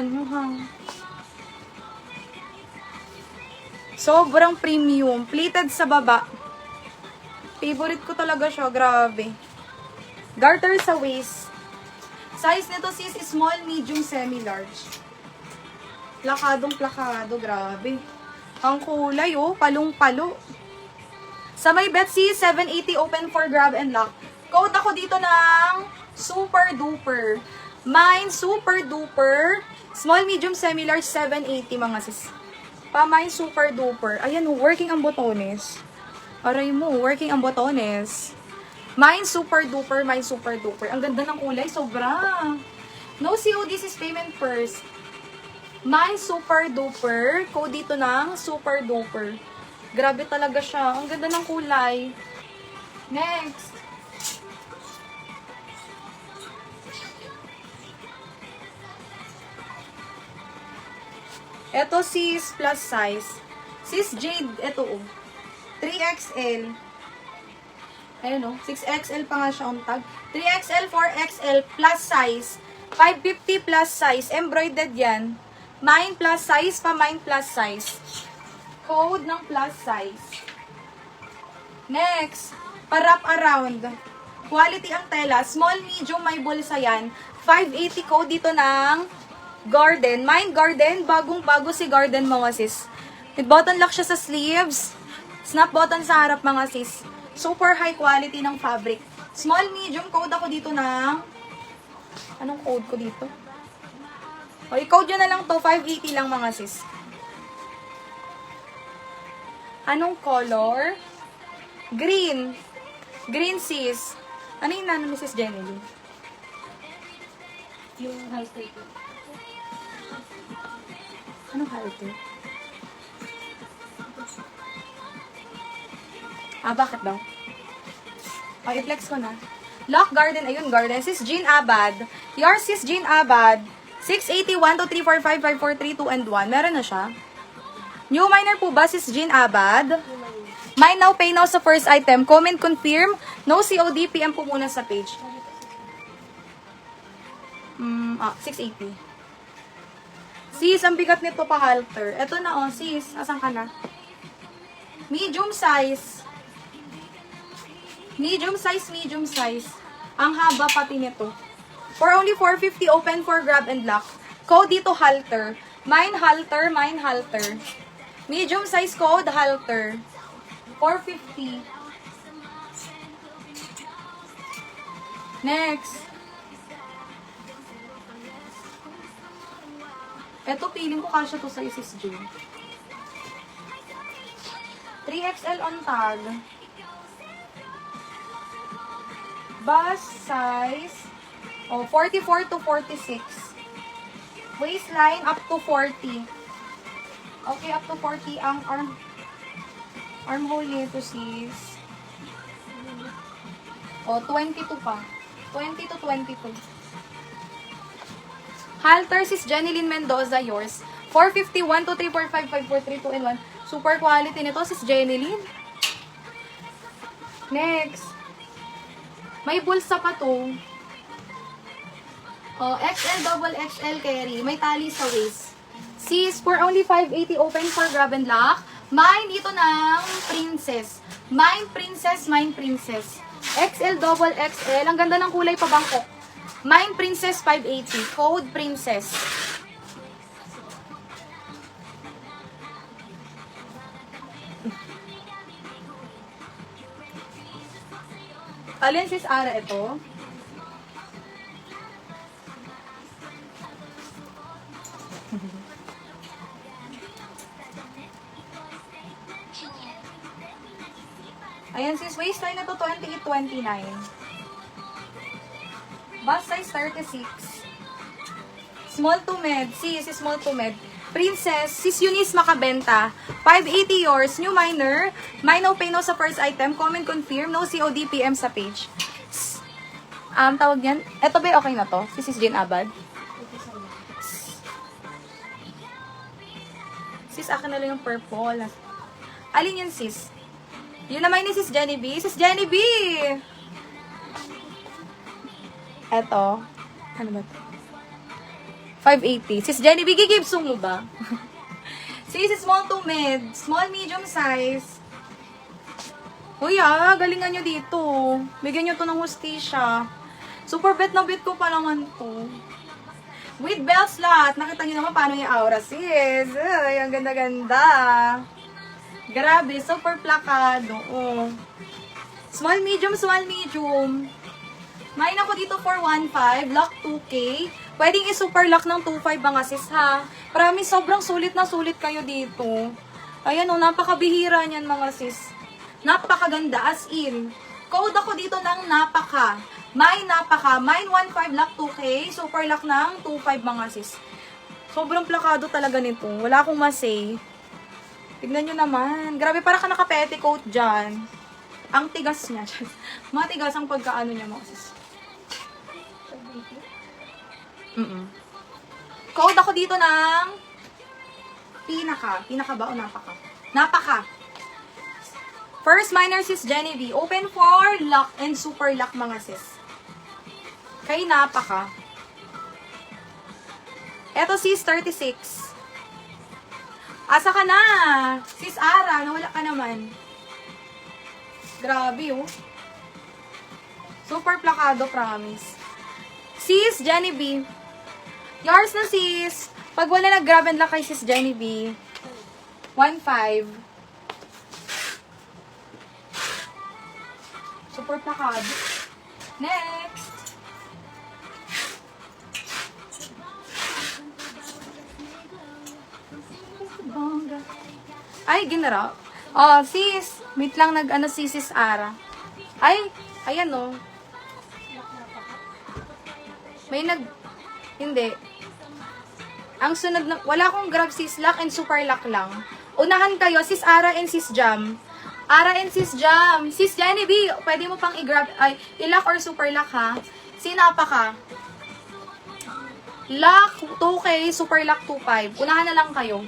mahal nyo, ha? Sobrang premium. Pleated sa baba. Favorite ko talaga siya. Grabe. Garter sa waist. Size nito sis is small, medium, semi-large. Plakadong plakado. Grabe. Ang kulay, oh. Palong-palo. Sa may Betsy, 780 open for grab and lock. Code ako dito ng super duper. Mine, super duper. Small, medium, semi-large, 780 mga sis. Mine, super duper. Ayan, working ang botones. Aray mo, working ang botones. Mine, super duper. Mine, super duper. Ang ganda ng kulay, sobra. No COD, this is payment first. Mine, super duper. Code dito ng super duper. Grabe talaga siya. Ang ganda ng kulay. Next. Ito sis plus size. Sis Jade, ito oh. 3XL. Ayun oh. 6XL pa nga siya on tag. 3XL, 4XL plus size. 550 plus size. Embroidered yan. Mine plus size pa, mine plus size. Code ng plus size. Next. Pa-wrap around. Quality ang tela. Small, medium, may bulsa yan. 580 code dito ng Garden. Mine Garden. Bagong-bago si Garden mga sis. With button lock siya sa sleeves. Snap button sa harap mga sis. Super high quality ng fabric. Small, medium. Code ako dito ng... Anong code ko dito? O, i-code nyo na lang to. 580 lang mga sis. Anong color? Green. Green sis. Ano yung nano ni sis Jenny? Yung halter ko. Anong halter? Bakit daw? O, i-flex ko na. Lock Garden. Ayun, Garden. Sis Jean Abad. Your sis Jean Abad. 680, 1, 2, 3, 4, 5, 5, 4, 3, 2, and 1. Meron na siya. New miner po ba, sis Jean Abad? Mine now, pay now sa first item. Comment, confirm. No COD, PM po muna sa page. 680. Sis, ang bigat nito pa halter. Ito na oh, sis. Asan ka na? Medium size. Medium size, medium size. Ang haba pati nito. For only 450, open for grab and lock. Code dito halter. Mine halter, mine halter. Medium size code halter. 450. Next. Ito, feeling ko kasya to sa sis J. 3XL on tag. Bust size. 44 to 46. Waistline up to 40. Okay, up to 40 ang armhole nito sis. 22 pa. 20 to 22. Halter sis Jenilyn Mendoza, yours. 450, 1, 2, 3, 4, 5, 5, 4, 3, 2, and 1. Super quality nito, sis Jenilyn. Next. May bulsa pa to. XL, double XL carry. May tali sa waist. Sis, for only 580, open for grab and lock. Mine dito ng princess. Mine princess, mine princess. XL, double XL. Ang ganda ng kulay pa bangkok. Mine princess 580. Code princess. Alin sis Ara ito? Ayan sis, waistline na to 28-29. Bust size 36. Small to med. Sis, small to med. Princess, sis Eunice Makabenta. 580 yours. New minor. Mine no pay no sa first item. Comment confirm. No COD PM sa page. Tawag yan. Ito ba okay na to? Si sis Jean Abad. Sis, akin na lang yung purple. Alin yan sis? Yun naman ni sis Jenny B. Sis Jenny B! Eto. Ano ba ito? 580. Sis Jenny, bigigibso mo ba? Sis, small to mid. Small, medium size. Uy, galingan nyo dito. Bigyan nyo to ng hustisya. Super bet na bet ko pa naman to. With belts lahat. Nakita nyo naman paano yung aura, sis. Ay, ang ganda-ganda. Grabe, super plakado. Oh. Small, medium, small, medium. Main ako dito for 1.5. Lock 2K. Pwedeng i-super lock ng 2.5 mga sis, ha? Promise, sobrang sulit na sulit kayo dito. Ayan, oh, napakabihira niyan mga sis. Napakaganda, as in. Code ako dito ng napaka. Mine 1.5 lock 2K. Super lock ng 2.5 mga sis. Sobrang plakado talaga nito. Wala akong masay. Tignan nyo naman. Grabe, para ka naka-petticoat dyan. Ang tigas niya. Matigas ang pagkaano niya mga sis. Code ako dito ng pinaka. Pinaka ba o napaka? Napaka. First minor sis Jenny V. Open for lock and super lock mga sis. Kay napaka. Eto sis 36. Asa ka na? Sis Ara, nawala ka naman. Grabe oh. Super plakado, promise. Sis Jenny B. Yours na sis. Pag wala nag-grab and lock kay sis Jenny B. 1.5. Super plakado. Next. Ay, ginara. Oh, sis. Meet lang nag-ano si sis Ara. Ay, ayan oh. May hindi. Ang sunod na, wala akong grab sis lock and super lock lang. Unahan kayo, sis Ara and sis Jam. Ara and sis Jam. Sis Jenny B, pwede mo pang i-grab, ay, i-lock or super lock ha. Sinapa ka. Lock 2K, super lock 2.5. Unahan na lang kayo.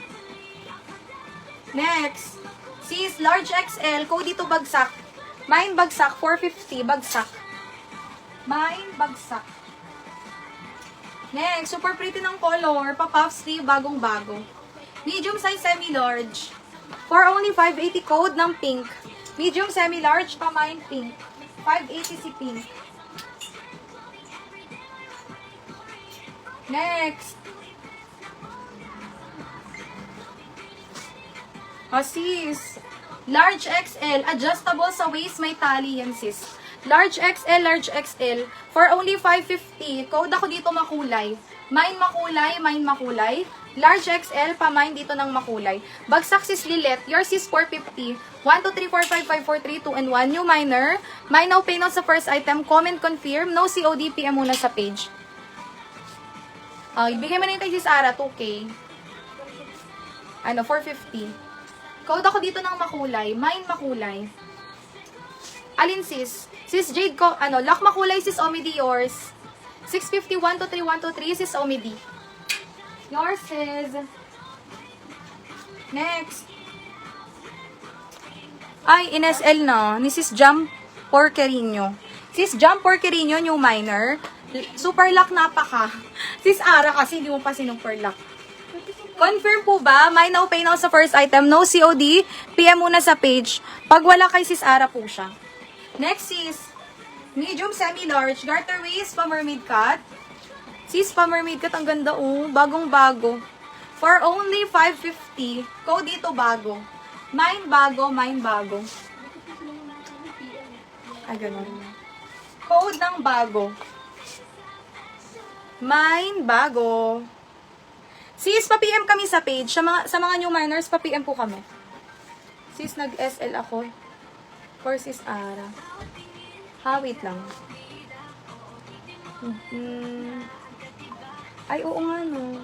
Next. Sis, large XL, code dito bagsak. Mine bagsak, 450, bagsak. Mine bagsak. Next, super pretty ng color, pa-puff sleeve, bagong-bago. Medium size semi-large. For only 580 code ng pink. Medium semi-large, pa-mine pink. 580 si pink. Next. Sis. Large XL, adjustable sa waist, may tali yan sis. Large XL. For only 550. Code ako dito makulay. Mine makulay. Large XL, pa-mine dito ng makulay. Bagsak sis Lilet. Yours is 450. 1, 2, 3, 4, 5, 5, 4, 3, 2, and 1. New minor. Mine now pay now sa first item. Comment confirm. No COD, PM muna sa page. Ibigay mo na yung kay sis Ara, 2K. 450. Code ako dito ng makulay. Mine makulay. Alin sis? Sis Jade ko, lock makulay sis Omidi yours. 650, 1, 2, 3, 1, 2, 3 sis Omidi. Yours sis. Next. Ay, in SL na. Ni sis Jam Porquerino. Sis Jam Porquerino, new minor. Super lock napaka. Sis Ara kasi hindi mo pa sinupper lock. Confirm po ba? May now pay now sa first item. No COD. PM muna sa page. Pag wala kay sis Ara po siya. Next is medium semi-large. Garter waist pa mermaid cut. Sis pa mermaid cut. Ang ganda oh. Bagong-bago. For only 550. Code dito bago. Mine bago. Ay, ganun. Code ng bago. Mine bago. Sis, pa-PM kami sa page. Sa mga new minors, pa-PM po kami. Sis, nag-SL ako. For sis Ara. Wait lang. Ay, oo nga no.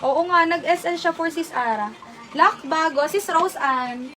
Oo nga, nag-SL siya for sis Ara. Lock bago, sis Rose Ann.